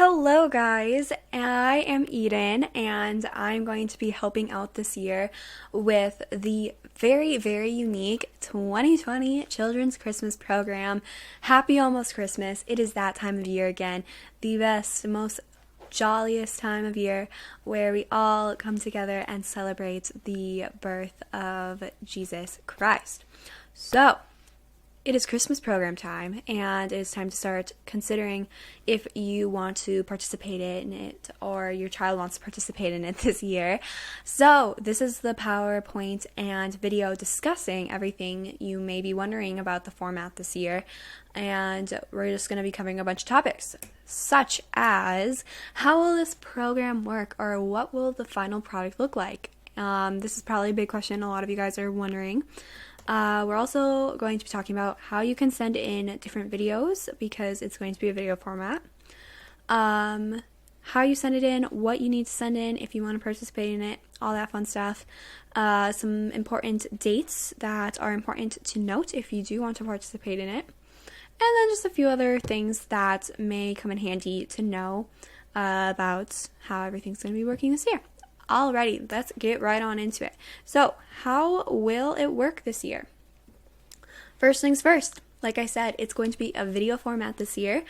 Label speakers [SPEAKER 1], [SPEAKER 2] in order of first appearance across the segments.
[SPEAKER 1] Hello, guys. I am Eden, and I'm going to be helping out this year with the very, very unique 2020 Children's Christmas program. Happy almost Christmas. It is that time of year again, the best, most jolliest time of year where we all come together and celebrate the birth of Jesus Christ. So, it is Christmas program time, and it is time to start considering if you want to participate in it or your child wants to participate in it this year. So this is the PowerPoint and video discussing everything you may be wondering about the format this year, and we're just going to be covering a bunch of topics, such as how will this program work, or what will the final product look like? This is probably a big question a lot of you guys are wondering. We're also going to be talking about how you can send in different videos, because it's going to be a video format. How you send it in, what you need to send in if you want to participate in it, all that fun stuff. Some important dates that are important to note if you do want to participate in it. And then just a few other things that may come in handy to know about how everything's going to be working this year. Alrighty, let's get right on into it. So, how will it work this year? First things first, like I said, it's going to be a video format this year,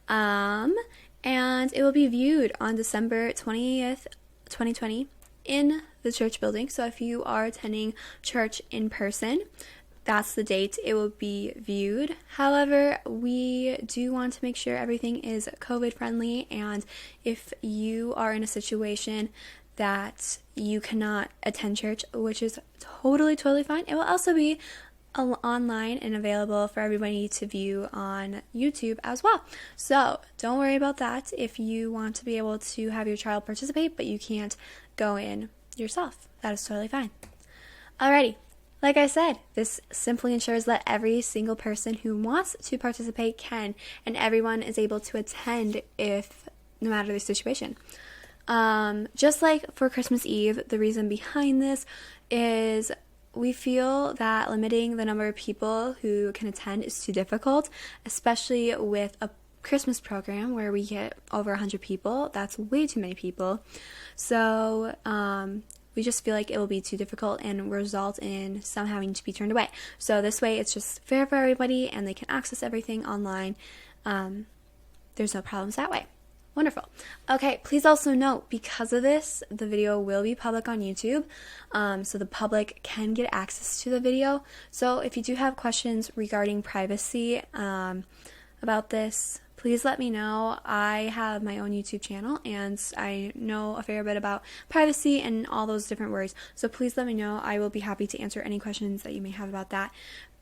[SPEAKER 1] and it will be viewed on December 20th, 2020 in the church building. So if you are attending church in person, that's the date it will be viewed. However, we do want to make sure everything is COVID friendly, and if you are in a situation that you cannot attend church, which is totally fine, it will also be online and available for everybody to view on YouTube as well. So don't worry about that if you want to be able to have your child participate, but you can't go in yourself. That is totally fine. Alrighty. Like I said, this simply ensures that every single person who wants to participate can, and everyone is able to attend if no matter the situation. Just like for Christmas Eve, the reason behind this is we feel that limiting the number of people who can attend is too difficult, especially with a Christmas program where we get over 100 people. That's way too many people. So, we just feel like it will be too difficult and result in some having to be turned away. So this way, it's just fair for everybody, and they can access everything online. There's no problems that way. Wonderful. Okay, please also note, because of this, the video will be public on YouTube, so the public can get access to the video. So if you do have questions regarding privacy about this, please let me know. I have my own YouTube channel, and I know a fair bit about privacy and all those different words, so please let me know. I will be happy to answer any questions that you may have about that.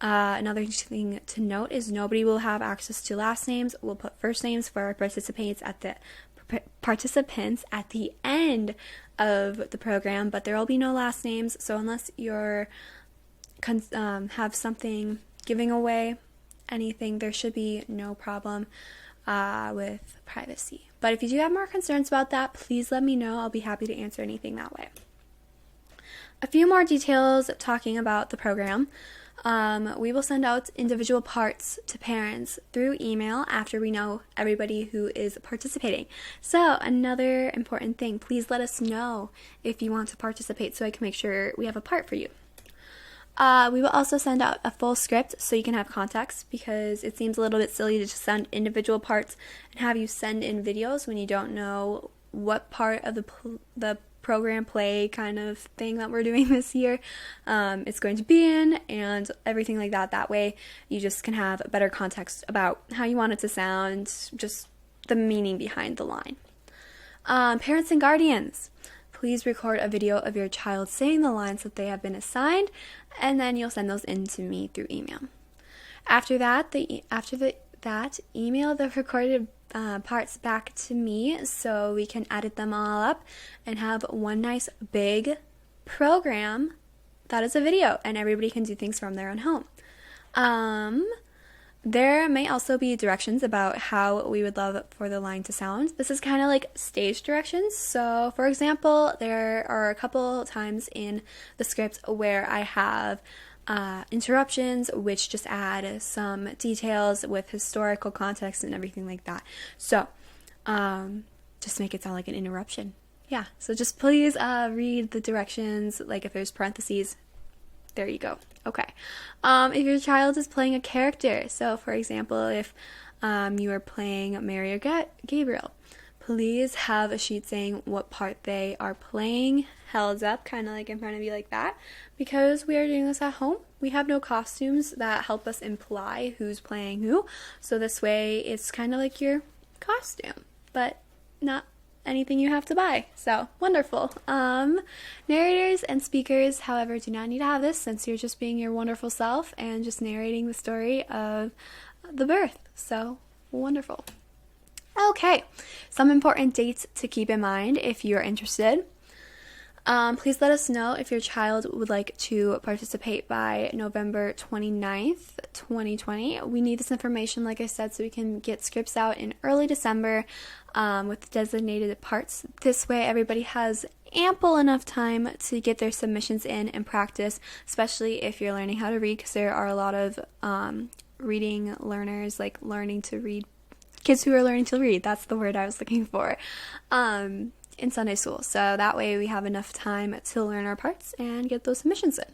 [SPEAKER 1] Another thing to note is nobody will have access to last names. We'll put first names for our participants at the end of the program, but there will be no last names. So unless you're have something giving away anything, there should be no problem with privacy. But if you do have more concerns about that, please let me know. I'll be happy to answer anything that way. A few more details talking about the program. We will send out individual parts to parents through email after we know everybody who is participating. So another important thing, please let us know if you want to participate so I can make sure we have a part for you. We will also send out a full script so you can have context, because it seems a little bit silly to just send individual parts and have you send in videos when you don't know what part of the program play kind of thing that we're doing this year it's going to be in, and everything like that. That way you just can have better context about how you want it to sound, just the meaning behind the line. Parents and guardians, please record a video of your child saying the lines that they have been assigned, and then you'll send those in to me through email. After that, email the recorded parts back to me so we can edit them all up and have one nice big program that is a video, and everybody can do things from their own home. There may also be directions about how we would love for the line to sound. This is kind of like stage directions. So, for example, there are a couple times in the script where I have interruptions, which just add some details with historical context and everything like that. So, just make it sound like an interruption. Yeah, so just please read the directions, like if there's parentheses, there you go. Okay. If your child is playing a character, so for example, if you are playing Mary or Gabriel, please have a sheet saying what part they are playing, held up kind of like in front of you like that, because we are doing this at home. We have no costumes that help us imply who's playing who, so this way it's kind of like your costume, but not anything you have to buy. So wonderful. Narrators and speakers, however, do not need to have this, since you're just being your wonderful self and just narrating the story of the birth. So wonderful. Okay, some important dates to keep in mind if you're interested. Please let us know if your child would like to participate by November 29th, 2020. We need this information, like I said, so we can get scripts out in early December with designated parts. This way, everybody has ample enough time to get their submissions in and practice, especially if you're learning how to read, because there are a lot of reading learners, like learning to read, kids who are learning to read, that's the word I was looking for, in Sunday school. So that way we have enough time to learn our parts and get those submissions in.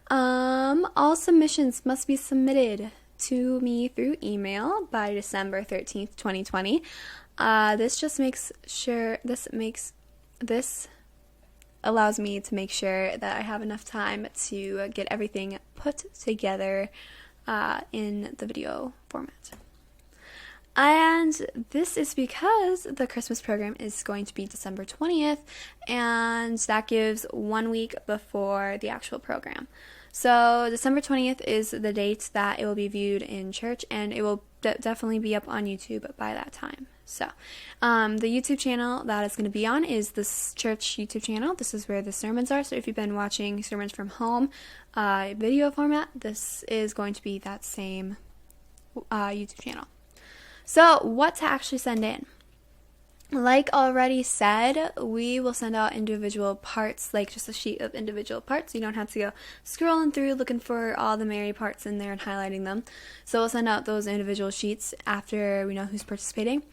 [SPEAKER 1] All submissions must be submitted to me through email by December 13th, 2020. This allows me to make sure that I have enough time to get everything put together in the video format. And this is because the Christmas program is going to be December 20th, and that gives 1 week before the actual program. So December 20th is the date that it will be viewed in church, and it will definitely be up on YouTube by that time. So the YouTube channel that it's going to be on is this church YouTube channel. This is where the sermons are. So if you've been watching sermons from home video format, this is going to be that same YouTube channel. So what to actually send in? Like already said, we will send out individual parts, like just a sheet of individual parts. You don't have to go scrolling through looking for all the Mary parts in there and highlighting them. So we'll send out those individual sheets after we know who's participating.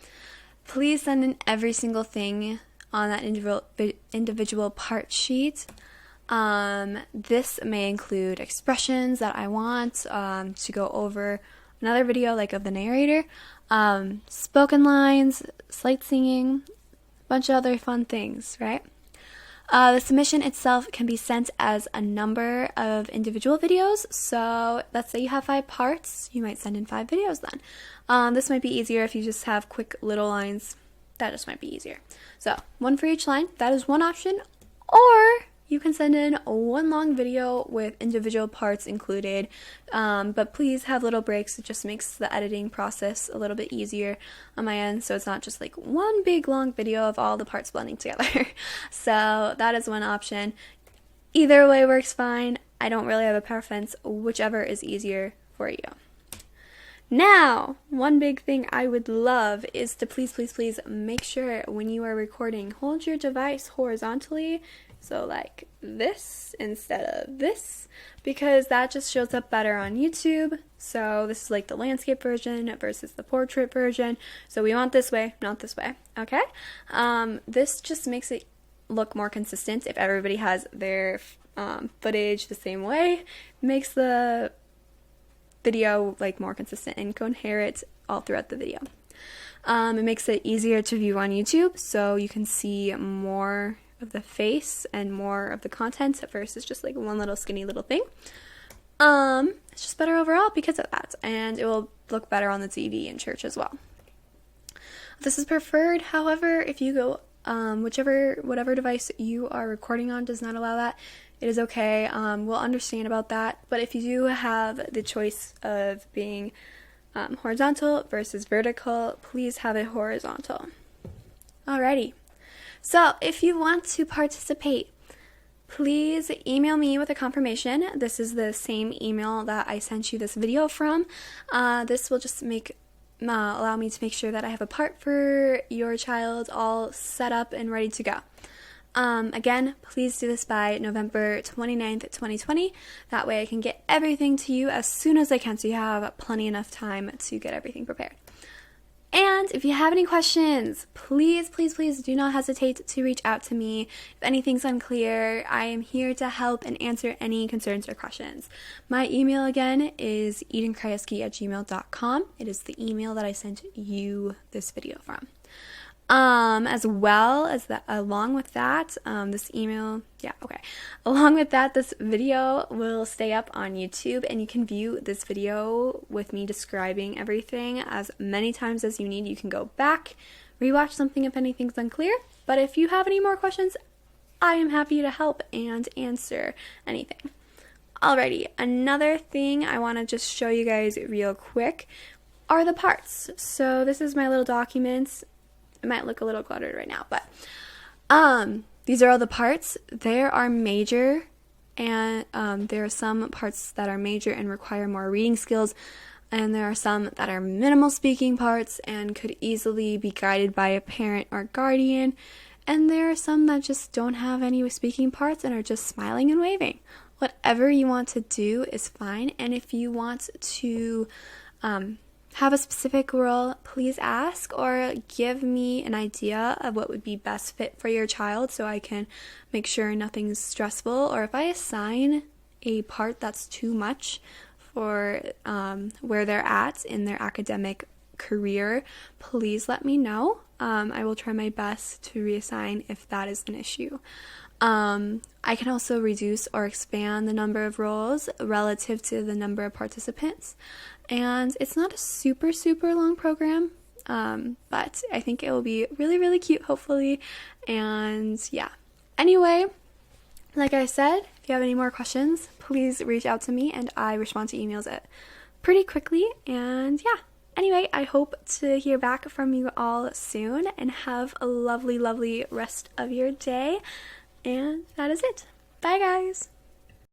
[SPEAKER 1] Please send in every single thing on that individual part sheet. This may include expressions that I want to go over another video like of the narrator, spoken lines, slight singing, a bunch of other fun things, right? The submission itself can be sent as a number of individual videos. So let's say you have 5 parts, you might send in 5 videos then. This might be easier if you just have quick little lines. That just might be easier. So 1 for each line, that is one option. Or you can send in 1 long video with individual parts included, but please have little breaks. It just makes the editing process a little bit easier on my end, so it's not just like one big long video of all the parts blending together. So that is one option. Either way works fine. I don't really have a preference, whichever is easier for you. Now, one big thing I would love is to please make sure when you are recording, hold your device horizontally. So like this instead of this, because that just shows up better on YouTube. So this is like the landscape version versus the portrait version. So we want this way, not this way, okay? This just makes it look more consistent if everybody has their footage the same way. Makes the video like more consistent and coherent all throughout the video. It makes it easier to view on YouTube, so you can see more of the face and more of the content versus just like one little skinny little thing. It's just better overall because of that, and it will look better on the TV in church as well. This is preferred, however, if you go whatever device you are recording on does not allow that, it is okay. We'll understand about that, but if you do have the choice of being horizontal versus vertical, please have it horizontal. Alrighty. So if you want to participate, please email me with a confirmation. This is the same email that I sent you this video from. This will just allow me to make sure that I have a part for your child all set up and ready to go. Again, please do this by November 29th, 2020. That way I can get everything to you as soon as I can, so you have plenty enough time to get everything prepared. And if you have any questions, please, please, please do not hesitate to reach out to me. If anything's unclear, I am here to help and answer any concerns or questions. My email again is edenkrajewski@gmail.com. It is the email that I sent you this video from. As well as that, along with that, this video will stay up on YouTube, and you can view this video with me describing everything as many times as you need. You can go back, rewatch something if anything's unclear, but if you have any more questions, I am happy to help and answer anything. Alrighty, another thing I want to just show you guys real quick are the parts. So this is my little document. It might look a little cluttered right now, but these are all the parts. There are major, and there are some parts that are major and require more reading skills, and there are some that are minimal speaking parts and could easily be guided by a parent or guardian, and there are some that just don't have any speaking parts and are just smiling and waving. Whatever you want to do is fine, and if you want to have a specific role, please ask or give me an idea of what would be best fit for your child so I can make sure nothing's stressful. Or if I assign a part that's too much for where they're at in their academic career, please let me know. I will try my best to reassign if that is an issue. I can also reduce or expand the number of roles relative to the number of participants. And it's not a super, super long program, but I think it will be really, really cute, hopefully. And yeah. Anyway, like I said, if you have any more questions, please reach out to me, and I respond to emails pretty quickly. And yeah. Anyway, I hope to hear back from you all soon, and have a lovely, lovely rest of your day. And that is it. Bye, guys.